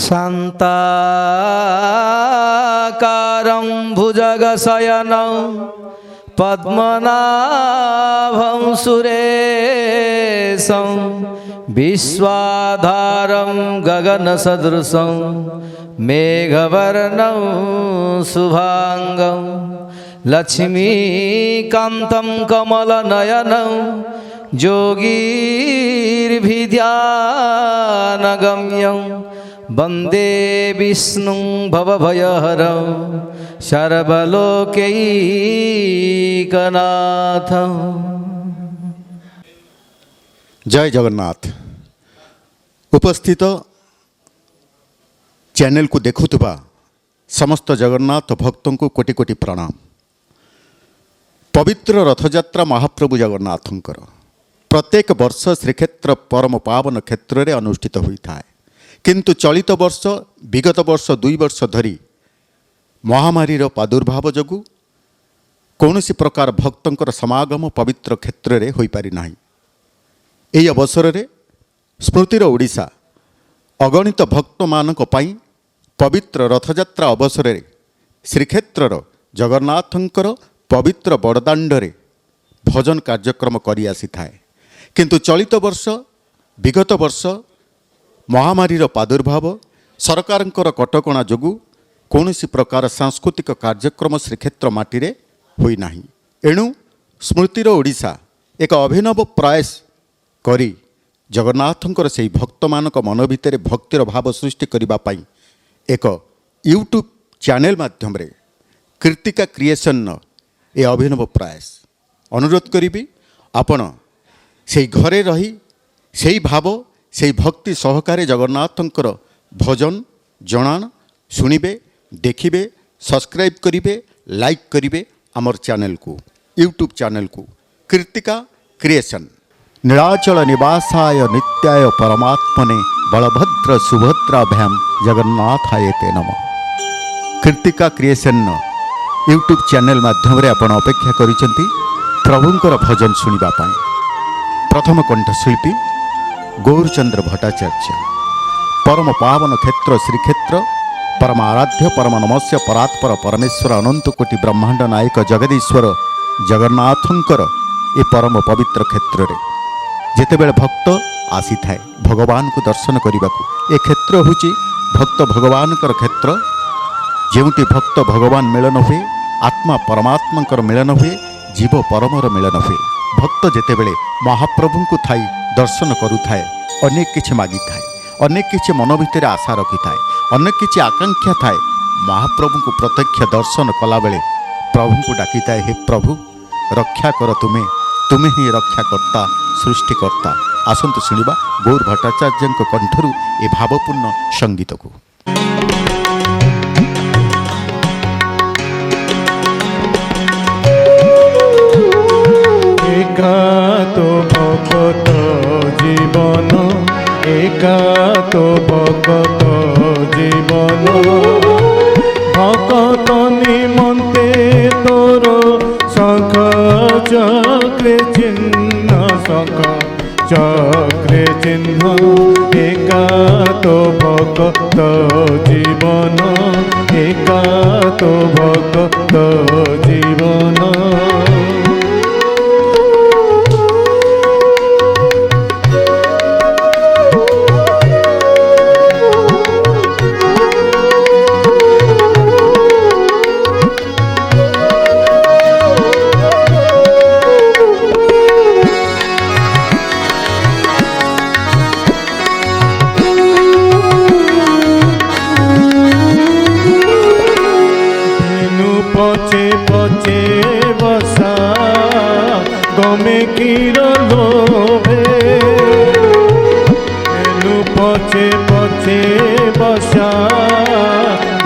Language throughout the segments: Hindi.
शान्ताकारं भुजगशयनं पद्मनाभं सुरेशं विश्वाधारं गगनसदृशं मेघवर्णं शुभांगं लक्ष्मीकान्तं कमलनयनं योगीर्भिध्यानगम्यं वन्दे विष्णुं भवभयहरं सर्वलोकैकनाथं। जय जगन्नाथ। उपस्थित चैनल को देखुवा समस्त जगन्नाथ भक्तों को कोटि कोटि प्रणाम। पवित्र रथयात्रा महाप्रभु जगन्नाथंकर प्रत्येक वर्ष श्रीक्षेत्र परम पावन क्षेत्र में अनुष्ठित होता है, किंतु चलित वर्ष विगत वर्ष 2 वर्ष धरी महामारी प्रादुर्भाव जोगु कौन प्रकार भक्तों समागम पवित्र क्षेत्र में हो पारि नाही। यही अवसर में स्मृतिर ओडिशा अगणित भक्त मानक पई पवित्र रथयात्रा अवसर में श्रीक्षेत्र जगन्नाथंकर पवित्र बड़दाण्डरे भजन कार्यक्रम करि आसी थाए, किंतु चलित वर्ष विगत वर्ष महामारी प्रादुर्भाव सरकारंकर कटकणा जोगु कौनसी प्रकार सांस्कृतिक कार्यक्रम श्रीक्षेत्र माटी रे होई नाही। एणु स्मृतिर ओडिशा एक अभिनव प्रयास करी जगन्नाथंकर से भक्त मानक मन भितर भक्तिर भाव सृष्टि करबा पई एक यूट्यूब चैनल माध्यम रे कृतिका क्रिएशन ए अभिनव प्रयास अनुरोध करी आपण से घरे रही से भाव से भक्ति सहकारे जगन्नाथंकर भजन जणान शुणिबे देखिबे सब्सक्राइब करिबे लाइक करिबे आमर चैनल को यूट्यूब चैनल को कृतिका क्रिएशन। नीलाचल निवासाय नित्याय परमात्मने बलभद्र सुभद्राभ्याम जगन्नाथाय ते नमः। कृतिका क्रिएशन यूट्यूब चैनल माध्यम रे आपण अपेक्षा करिसेंती प्रभुंकर भजन सुनिबा पाई। प्रथम कंठशिल्पी गौरचंद्र भट्टाचार्य। परम पावन क्षेत्र श्रीक्षेत्र परमाराध्य परम नमस्य परात्पर परमेश्वर अनंत कोटि ब्रह्मांड नायक जगदीश्वर जगन्नाथंकर ए परम पवित्र क्षेत्र रे जेतेबेले भक्त आसी थाए भगवान को दर्शन करने को ए क्षेत्र होची भक्त भगवान कर क्षेत्र। जेउटी भक्त भगवान मिलन हुए आत्मा परमात्मा मिलन हुए जीव परमर मिलन हुए। भक्त जेतेबेले महाप्रभु को थाई दर्शन करुथाए अनेक किछि मागी थाए, अनेक किछि मन भितर आशा रखि थाए, अनेक किछि आकांक्षा थाए। महाप्रभु को प्रत्यक्ष दर्शन कला बेले प्रभु को डाकी थाए, हे प्रभु रक्षा कर तुम्हें, तुम्हें ही रक्षाकर्ता सृष्टिकर्ता। आसंतु शुणिबा गौर भट्टाचार्य कंठरू ए भावपूर्ण संगीत को। एका तो भक्त जीवन, एका तो भक्त जीवन, भक्त निमंते तोर शंख चक्रे चिन्ह, शंख चक्रे चिन्ह। एका तो भक्त जीवन, एका तो भक्त जीवन। पचे पचे बसा गमे किरलोभे, पचे पचे बसा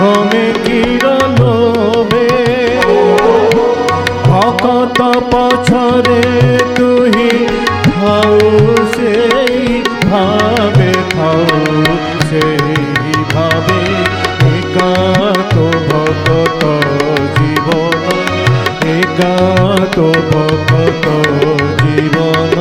गमे किरलोभे। भक्त पछरे तुही खाऊ से भावे, खाऊ से भावे। एका तो भक्त जीवन, एका तो भक्त जीवन।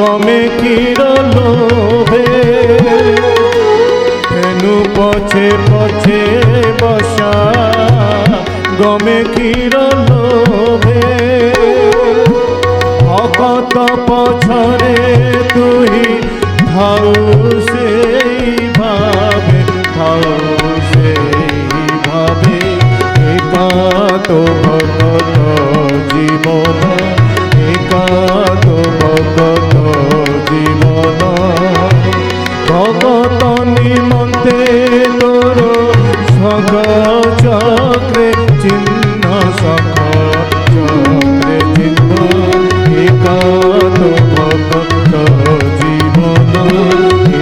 গমে কিরলোভে ধেনু পছে পছে বসা গমে কিরলোভে ভকত পছরে তুহি ধাউ সেই ভাবে ধাউ সেই ভাবে একাত ভকত জীবন একাত ভকত জীবন ভগত নিমন্তে তোর সগ চক্রে চিহ্ন সখ চক্রে চিহ্ন একাত ভগত জীবন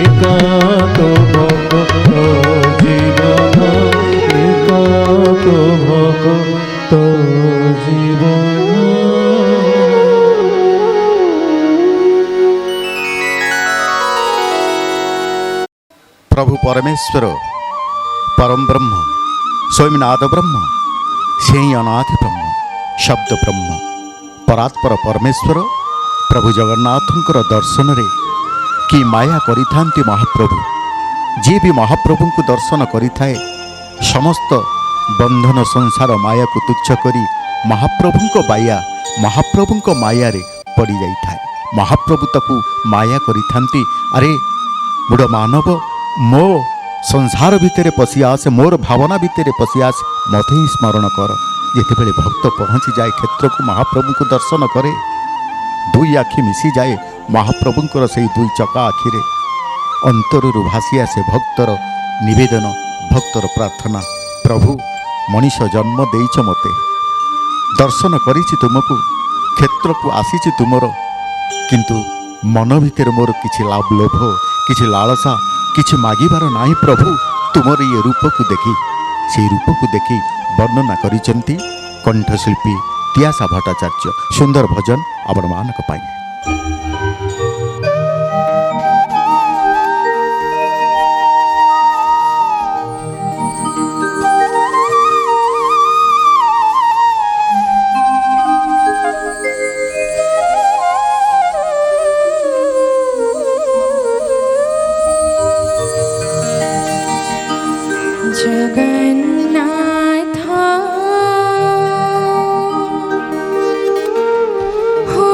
একাত ভগত জীবন একাত ভগত জীবন। प्रभु परमेश्वर परम ब्रह्म स्वयंनाद ब्रह्म से ही अनादि ब्रह्म शब्द ब्रह्म परात्पर परमेश्वर प्रभु जगन्नाथंकर दर्शन रे कि माया करिथांती महाप्रभु जी भी महाप्रभु को दर्शन करिथाए समस्त बंधन संसार माया को तुच्छ करी महाप्रभु को बाया महाप्रभु को माया रे पड़ी जाइथाए महाप्रभु ताकू माया करिथांती अरे बुढ़ मानव मो संसार भितर पशि आसे मोर भावना भितर पशि आसे मत ही स्मरण कर जितेबले भक्त पहुँची जाए क्षेत्र को महाप्रभु को दर्शन करे दुई आखि मिसी जाए महाप्रभुंकर से दुई चका आखिरे अंतरु भासी आसे भक्तर निवेदन भक्तर प्रार्थना प्रभु मनीष जन्म देइछ मते दर्शन करिछि तुमको क्षेत्र को आसीछि तुमर किंतु मन भितर मोर किछि लाभ लोभ किछि लालसा किछि मागिबार नाही प्रभु तुमर ये रूप को देखी से रूप को देखी वर्णना करिसेंती कंठशिल्पी तियासा भट्टाचार्य सुंदर भजन आपण मानक पाई। जगन्नाथ हो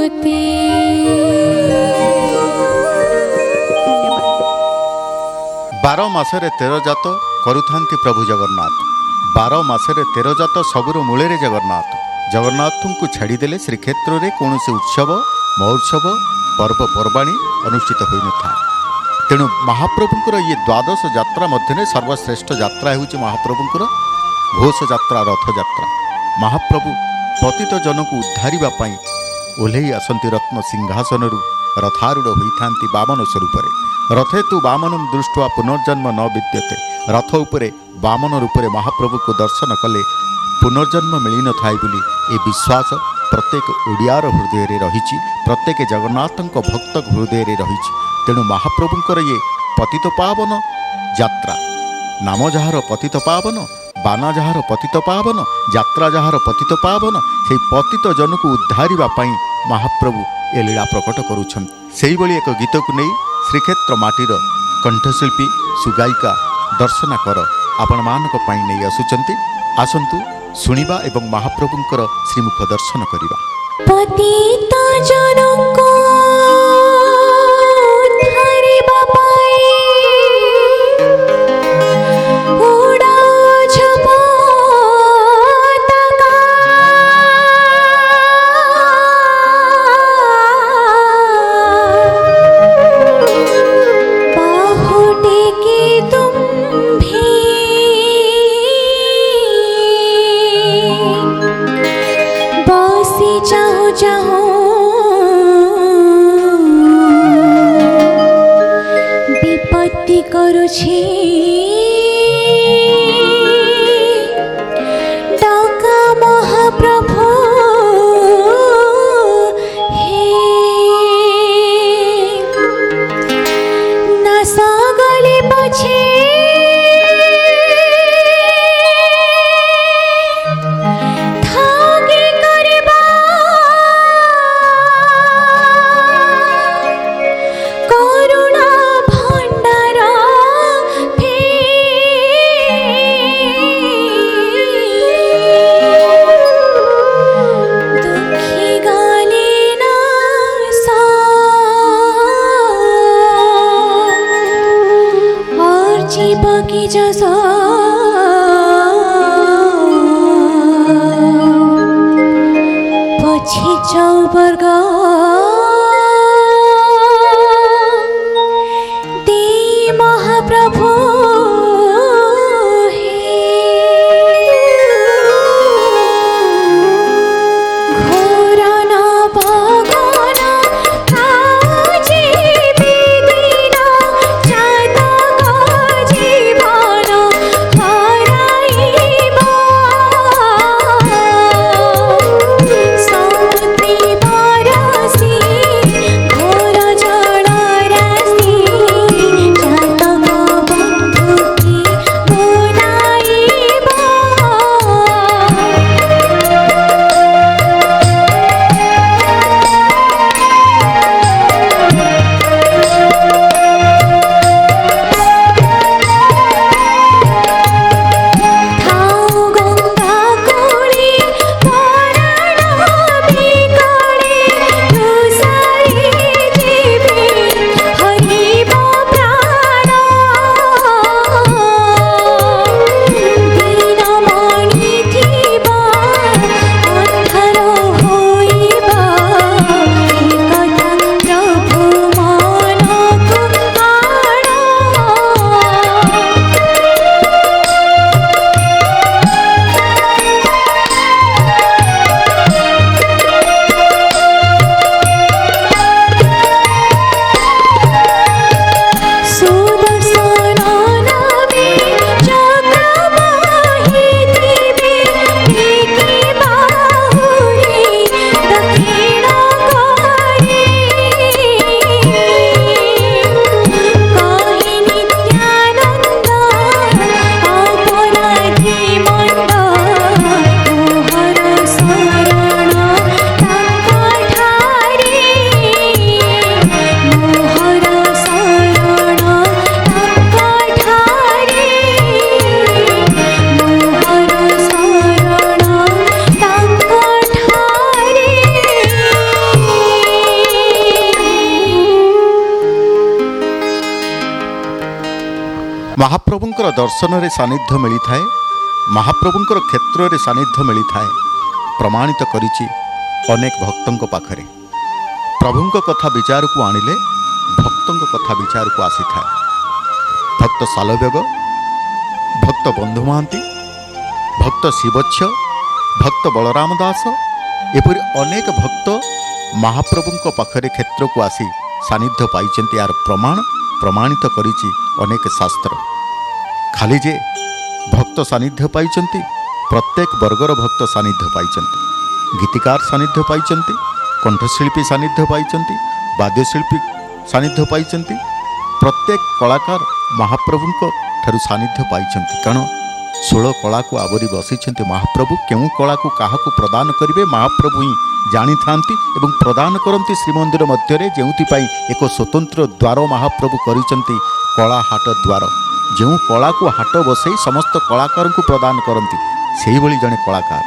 मुक्ति। ବାର ମାସରେ 13 ଜାତ କରୁଥାନ୍ତି ପ୍ରଭୁ ଜଗନ୍ନାଥ। 12 ମାସରେ 13 ଜାତ ସବୁର ମୂଳରେ ଜଗନ୍ନାଥ। ଜଗନ୍ନାଥଙ୍କୁ ଛାଡ଼ିଦେଲେ ଶ୍ରୀକ୍ଷେତ୍ରରେ କୌଣସି ଉତ୍ସବ ମହୋତ୍ସବ ପର୍ବପର୍ବାଣୀ ଅନୁଷ୍ଠିତ ହୋଇନଥାଏ। ତେଣୁ ମହାପ୍ରଭୁଙ୍କର ଇଏ ଦ୍ୱାଦଶ ଯାତ୍ରା ମଧ୍ୟରେ ସର୍ବଶ୍ରେଷ୍ଠ ଯାତ୍ରା ହେଉଛି ମହାପ୍ରଭୁଙ୍କର ଘୋଷ ଯାତ୍ରା, ରଥଯାତ୍ରା। ମହାପ୍ରଭୁ ପତିତ ଜନକୁ ଉଦ୍ଧାରିବା ପାଇଁ ଓହ୍ଲେଇ ଆସନ୍ତି ରତ୍ନ ସିଂହାସନରୁ, ରଥାରୂଢ଼ ହୋଇଥାନ୍ତି ବାମନ ସ୍ୱରୂପରେ। ରଥେ ତୁ ବାମନଂ ଦୃଷ୍ଟ୍ୱା ପୁନର୍ଜନ୍ମ ନ ବିଦ୍ୟତେ। ରଥ ଉପରେ ବାମନ ରୂପରେ ମହାପ୍ରଭୁକୁ ଦର୍ଶନ କଲେ ପୁନର୍ଜନ୍ମ ମିଳିନଥାଏ ବୋଲି ଏ ବିଶ୍ୱାସ ପ୍ରତ୍ୟେକ ଓଡ଼ିଆର ହୃଦୟରେ ରହିଛି, ପ୍ରତ୍ୟେକ ଜଗନ୍ନାଥଙ୍କ ଭକ୍ତ ହୃଦୟରେ ରହିଛି। ତେଣୁ ମହାପ୍ରଭୁଙ୍କର ଇଏ ପତିତ ପାବନ ଯାତ୍ରା, ନାମ ଯାହାର ପତିତ ପାବନ, ବାନା ଯାହାର ପତିତ ପାବନ, ଯାତ୍ରା ଯାହାର ପତିତ ପାବନ, ସେହି ପତିତ ଜନକୁ ଉଦ୍ଧାରିବା ପାଇଁ ମହାପ୍ରଭୁ ଏ ଲୀଳା ପ୍ରକଟ କରୁଛନ୍ତି। ସେହିଭଳି ଏକ ଗୀତକୁ ନେଇ ଶ୍ରୀକ୍ଷେତ୍ର ମାଟିର କଣ୍ଠଶିଳ୍ପୀ ସୁଗାୟିକା ଦର୍ଶନା କର ଆପଣମାନଙ୍କ ପାଇଁ ନେଇ ଆସୁଛନ୍ତି। ଆସନ୍ତୁ ଶୁଣିବା ଏବଂ ମହାପ୍ରଭୁଙ୍କର ଶ୍ରୀମୁଖ ଦର୍ଶନ କରିବା। ପତିତ ଜନଙ୍କୁ ଉଦ୍ଧାରିବା ପାଇଁ ଉଡ଼ାଉଛ ପତାକା। ବାହୁଟିକି ତୁମ୍ଭେ ବସି ଚାହୁଁ ଚାହୁଁ ବିପତ୍ତି କରୁଛି। ଡକା ମହାପ୍ରଭୁ ହେ, ନାଶ ଗଲେ ପଛେ ଥାଗି କରିବା କରୁଣା ଭଣ୍ଡାର ଫେ। ଦୁଃଖୀ ଗଲେ ନାଶ और जीव की जस पछी चौवर्ग दे महाप्रभु हे। घोर नवगण काजे बिदिन जातक जीवन हराइबा। समुद्री बरसी दर्शन रे सानिध्य मिली थाए, महाप्रभुंकर क्षेत्र रे सानिध्य मिली थाए प्रमाणित करिछि अनेक भक्तों पाखरे। प्रभुंक कथा विचार को आनिले भक्तों कथा विचार को आसी थाए। भक्त सालव्यग, भक्त बंधु महांती, भक्त शिवच्छ, भक्त बलराम दास एपरि अनेक भक्त महाप्रभुंक पाखरे क्षेत्र को आसी सानिध्य पाइचंती। यार प्रमाणित करिछि अनेक शास्त्र। खाली जे भक्त सानिध्य पाइचंती, प्रत्येक वर्गर भक्त सानिध्य पाइचंती। गीतिकार सानिध्य पाइचंती, कंठशिल्पी सानिध्य पाइचंती, वाद्यशिल्पी सानिध्य पाइचंती। प्रत्येक कलाकार महाप्रभुंक ठारू सानिध्य पाइचंती। कारण 16 कला को आवरी बसिछंती महाप्रभु। केउ कला को काहाकू प्रदान करिवे महाप्रभु ही जानी थांती एवं प्रदान करंती। श्रीमंदिर मध्य जेउथि पाई एक स्वतंत्र द्वार महाप्रभु करिसंती, कला हाट द्वार। जो कला को हाट बसई समस्त कलाकार को प्रदान करती, से ही जड़े कलाकार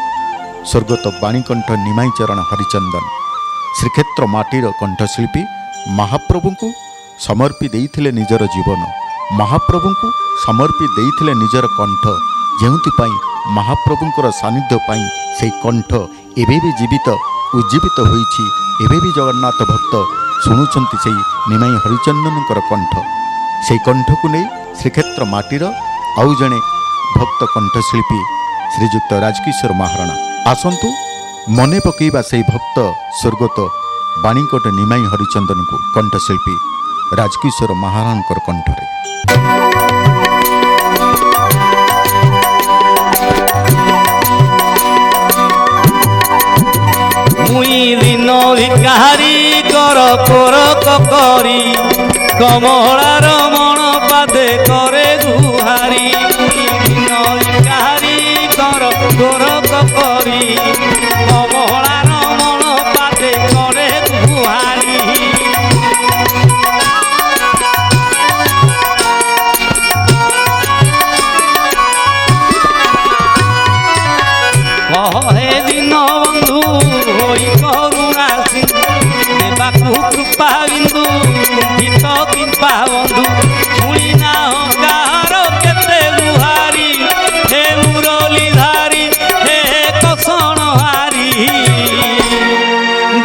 स्वर्गत बाणीकंठ निमाई चरण हरिचंदन श्रीक्षेत्र माटीर कंठशिल्पी महाप्रभु को समर्पी देइथिले निजर जीवन। महाप्रभु को समर्पी देइथिले निजर कंठ। जेउथिपाई महाप्रभुंकर सानिध्य पाई से कंठ एबे भी जीवित उज्जीवित होइछि। एबे भी जगन्नाथ भक्त शुणुचंती से निमाई हरिचंदनकर कंठ। से कंठ को नहीं श्रीक्षेत्र माटीर आउ जड़े भक्त कंठशिल्पी श्रीजुक्त राजकिशोर महाराणा आसंतु मने पकईबा से भक्त स्वर्गत बाणीकोट निमाई हरिचंदन को कंठशिल्पी राजकिशोर महाराणा कंठरे। मुई दिन भिकारी कर कोर करी कमलार मन पादे करे गुहारी। दिन भिकारी कर कोर करी कमलार मन पादे करे गुहारी। कहे दिन बंधु होई करुणा सिंधु देवाकू कृपा बिंदु गीत कृपा बंधु शुणी ना कार केते गुहारी। हे मुरली धारी हे कषण हारी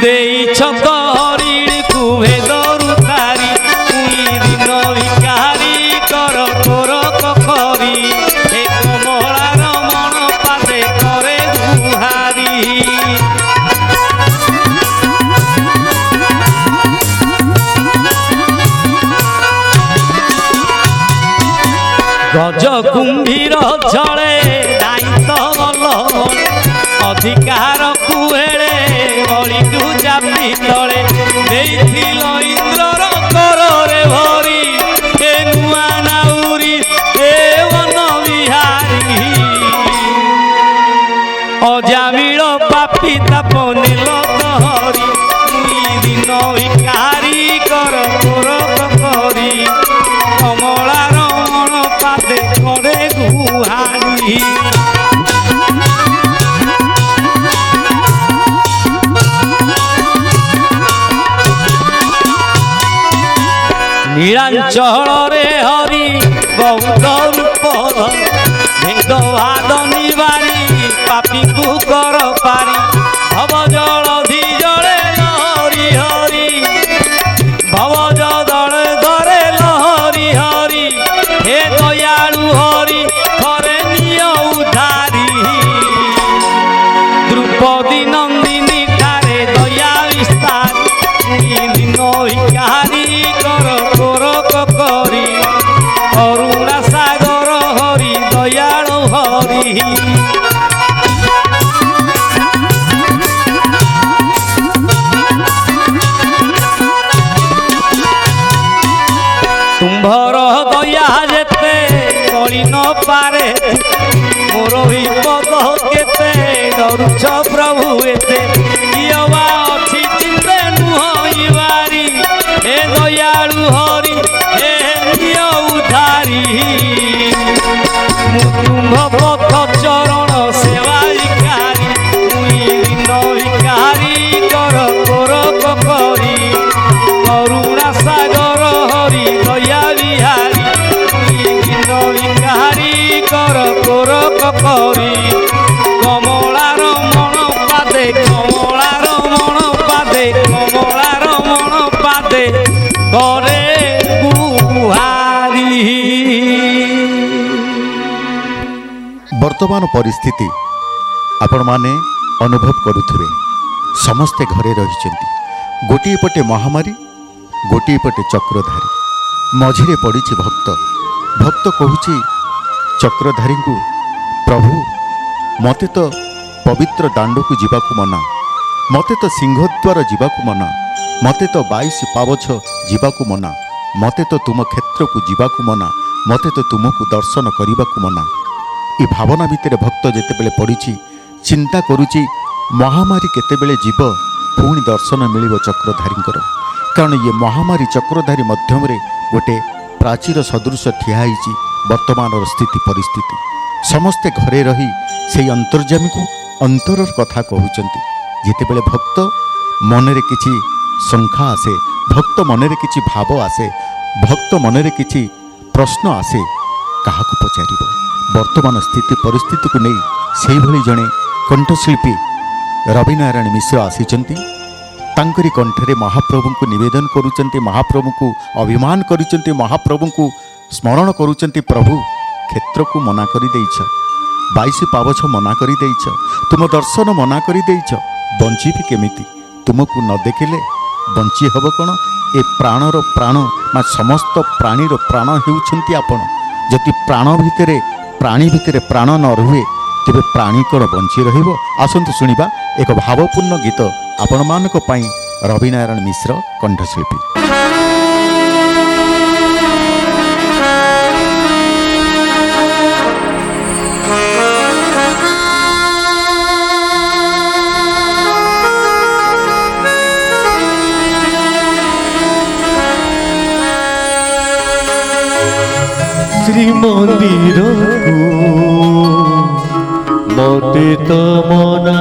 देइछ हरिणी को भेदरु तारी। मुई दिन भिकारी कर तोर करी हे कमलार मन पादे करे गुहारी। गज कुंभीर झले दायित्व बल अधिकार कुहेड़े बड़ी तू चापी तले देइथिल इंद्रर करे भरी। हे नुआ नाउरी हे वन बिहारी अजामिल पापी ताप नील तहरी। मुई दिन भिकारी कर तोर करी कमलार मन पादे करे गुहारी। नीलांचल रे हरि बहुत रूप भेदभाद निवारी पापी को कर पारी। भव जलधि जड़े लहरी हरि भव जदले धरे लहरी हरि। हे दयालु हरि थरे निय उधारी। द्रुपदी नंदिनी ठारे दया विस्तार। दिन भिकारी कर तोर करी करुणा सागर हरि दयालु हरि। तुम्भर दया जेते करी न पारे मोर विपद केते डरुछ प्रभु एते। कियवा अछि चिंते नुहइबारी हे दयालु हरि हे निय उधारी। मुतुंभ पथ चरण सेवा भिकारी। मुई दिन भिकारी कर तोर करी करुणा सागर हरि दया बिहारी। मुई दिन भिकारी ବର୍ତ୍ତମାନ ପରିସ୍ଥିତି ଆପଣମାନେ ଅନୁଭବ କରୁଥିବେ। ସମସ୍ତେ ଘରେ ରହିଛନ୍ତି। ଗୋଟିଏ ପଟେ ମହାମାରୀ, ଗୋଟିଏ ପଟେ ଚକ୍ରଧାରୀ, ମଝିରେ ପଡ଼ିଛି ଭକ୍ତ। ଭକ୍ତ କହୁଛି ଚକ୍ରଧାରୀଙ୍କୁ, ପ୍ରଭୁ ମୋତେ ତ ପବିତ୍ର ଦାଣ୍ଡକୁ ଯିବାକୁ ମନା, ମୋତେ ତ ସିଂହଦ୍ୱାର ଯିବାକୁ ମନା, ମୋତେ ତ 22 ପାବଛ ଯିବାକୁ ମନା, ମୋତେ ତ ତୁମ କ୍ଷେତ୍ରକୁ ଯିବାକୁ ମନା, ମୋତେ ତ ତୁମକୁ ଦର୍ଶନ କରିବାକୁ ମନା। ଏ ଭାବନା ଭିତରେ ଭକ୍ତ ଯେତେବେଳେ ପଡ଼ିଛି, ଚିନ୍ତା କରୁଛି ମହାମାରୀ କେତେବେଳେ ଯିବ, ପୁଣି ଦର୍ଶନ ମିଳିବ ଚକ୍ରଧାରୀଙ୍କର। କାରଣ ଇଏ ମହାମାରୀ ଚକ୍ରଧାରୀ ମଧ୍ୟରେ ଗୋଟେ ପ୍ରାଚୀର ସଦୃଶ ଠିଆ ହେଇଛି ବର୍ତ୍ତମାନର ସ୍ଥିତି ପରିସ୍ଥିତି। ସମସ୍ତେ ଘରେ ରହି ସେହି ଅନ୍ତର୍ଯାମୀକୁ ଅନ୍ତରର କଥା କହୁଛନ୍ତି। ଯେତେବେଳେ ଭକ୍ତ ମନରେ କିଛି ଶଙ୍କା ଆସେ, ଭକ୍ତ ମନରେ କିଛି ଭାବ ଆସେ, ଭକ୍ତ ମନରେ କିଛି ପ୍ରଶ୍ନ ଆସେ, କାହାକୁ ପଚାରିବ? ବର୍ତ୍ତମାନ ସ୍ଥିତି ପରିସ୍ଥିତିକୁ ନେଇ ସେଇଭଳି ଜଣେ କଣ୍ଠଶିଳ୍ପୀ ରବିନାରାୟଣ ମିଶ୍ର ଆସିଛନ୍ତି। ତାଙ୍କରି କଣ୍ଠରେ ମହାପ୍ରଭୁଙ୍କୁ ନିବେଦନ କରୁଛନ୍ତି, ମହାପ୍ରଭୁଙ୍କୁ ଅଭିମାନ କରୁଛନ୍ତି, ମହାପ୍ରଭୁଙ୍କୁ ସ୍ମରଣ କରୁଛନ୍ତି। ପ୍ରଭୁ କ୍ଷେତ୍ରକୁ ମନା କରିଦେଇଛ, 22 ପାବଛ ମନା କରିଦେଇଛ, ତୁମ ଦର୍ଶନ ମନା କରିଦେଇଛ, ବଞ୍ଚିବି କେମିତି? ତୁମକୁ ନ ଦେଖିଲେ ବଞ୍ଚି ହେବ କ'ଣ? ଏ ପ୍ରାଣର ପ୍ରାଣ ବା ସମସ୍ତ ପ୍ରାଣୀର ପ୍ରାଣ ହେଉଛନ୍ତି ଆପଣ। ଯଦି ପ୍ରାଣୀ ଭିତରେ ପ୍ରାଣ ନ ରୁହେ, ତେବେ ପ୍ରାଣୀ କ'ଣ ବଞ୍ଚି ରହିବ? ଆସନ୍ତୁ ଶୁଣିବା ଏକ ଭାବପୂର୍ଣ୍ଣ ଗୀତ ଆପଣମାନଙ୍କ ପାଇଁ, ରବିନାରାୟଣ ମିଶ୍ର କଣ୍ଠଶିଳ୍ପୀ। ଶ୍ରୀମନ୍ଦିରକୁ ମୋତେ ତ ମନା,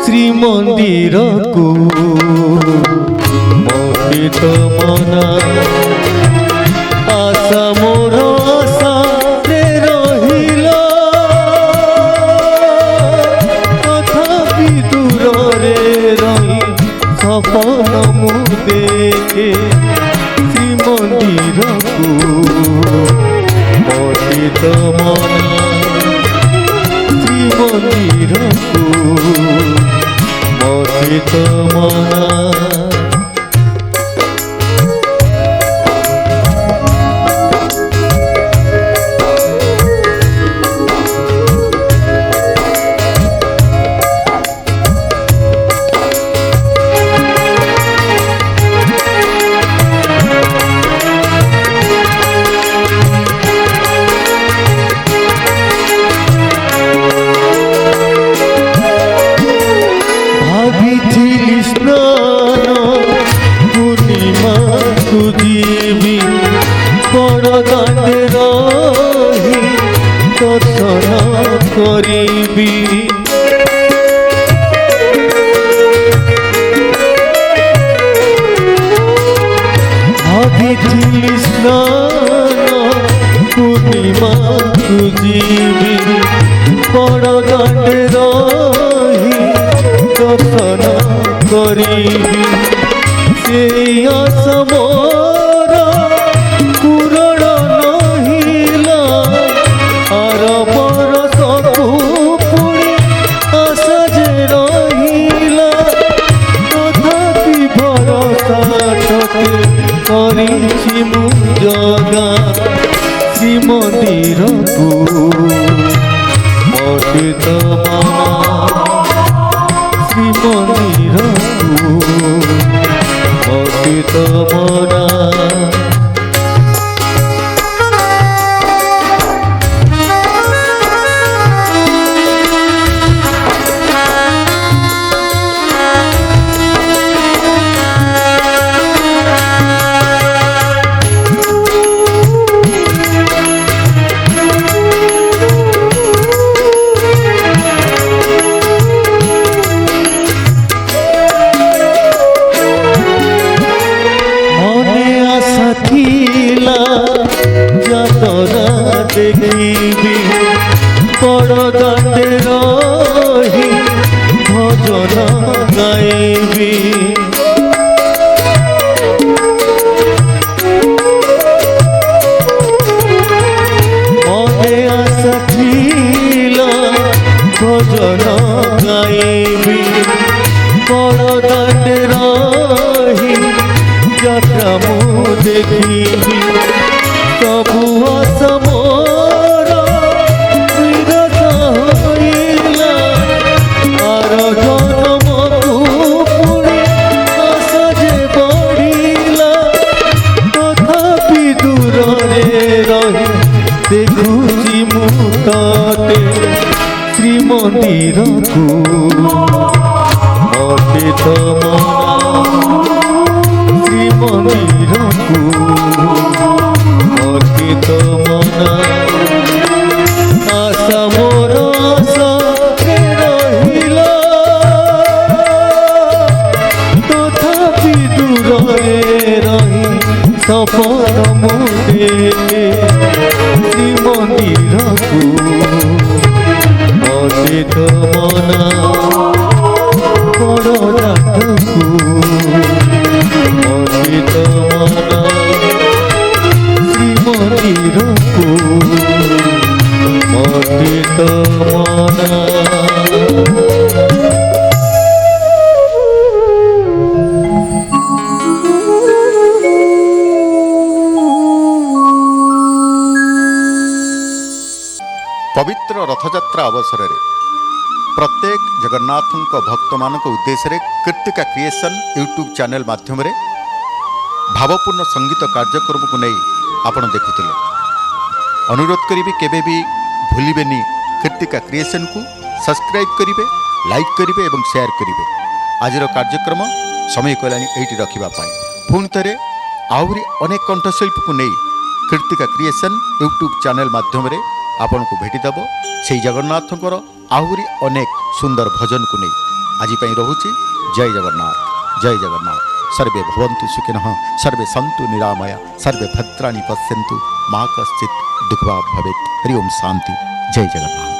ଶ୍ରୀମନ୍ଦିରକୁ ମୋତେ ତ ମନା, ଆଶା ମୋର ଆଶାରେ ରହିଲ, ତଥାପି ଦୂରରେ ରହି ସପନ ମୁଁ ଦେଖେ। ଶ୍ରୀମନ୍ଦିରକୁ ମୋତେ ତ ମନା, ଶ୍ରୀମନ୍ଦିରକୁ ମୋତେ ତ ମନା। ଭାବିଥିଲି ସ୍ନାନ ପୂର୍ଣ୍ଣିମାକୁ ଯିବି, ବଡ଼ ଦାଣ୍ଡେ ରହି ଦର୍ଶନ କରିବି। ସେଇ ଆଶା ମୋର ପୂରଣ ନହିଲା, ଆର ବରଷକୁ ପୁଣି ଆଶା ଯେ ରହିଲା, ତଥାପି ଭରସା ଟକେ କରିଛି ମୁଁ ଜଗା। ଶ୍ରୀମନ୍ଦିରକୁ ମୋତେ ତ ମନା, ଶ୍ରୀମନ୍ଦିରକୁ ମୋତେ ତ ମନା। ଦେଖିବି ବଡ଼ ଦାଣ୍ଡେ ରହି ଭଜନ ଗାଇବି। ମନେ दाटे रही यात्रा मु देखी सबु आस मोर विरत होइला आर जन्मकु पुणी आस जे बढ़िला तथापि दूरे रही देखुची मु तते श्रीमंदिर को अतीत श्रीमंदिर को अतीत मना आशा मोर आशा रहिला तथापि दूरे रही सपन मुदे श्रीमंदिर को अतीत मना बड़ डाकू अतीत मना श्रीमंदिर को अतीत मना। पवित्र रथयात्रा अवसर में प्रत्येक जगन्नाथ भक्त मान उद्देश्य कीर्तिका क्रिएशन यूट्यूब चैनल माध्यम भावपूर्ण संगीत कार्यक्रम को नहीं आपण देखुले अनुरोध करी केबे भी भूलिबेनी कीर्तिका क्रिएशन को सब्सक्राइब करेंगे लाइक करेंगे और शेयर करेंगे। आजर कार्यक्रम समय कलानी एटी रखापी पुणी थे आहरी अनेक कंठशिल्पी को नहीं कीर्तिका क्रिएशन यूट्यूब चैनल माध्यम आपण को भेटीदेव से जगन्नाथंकर आहरी अनेक सुंदर भजन को नहीं आज रोचे। जय जगन्नाथ सर्वे भवन्तु सुखिनः सर्वे सन्तु निरामया सर्वे भद्राणि पश्यन्तु मा कश्चित् दुःखभाग् भवेत्। हरि ओम शांति। जय जगन्नाथ।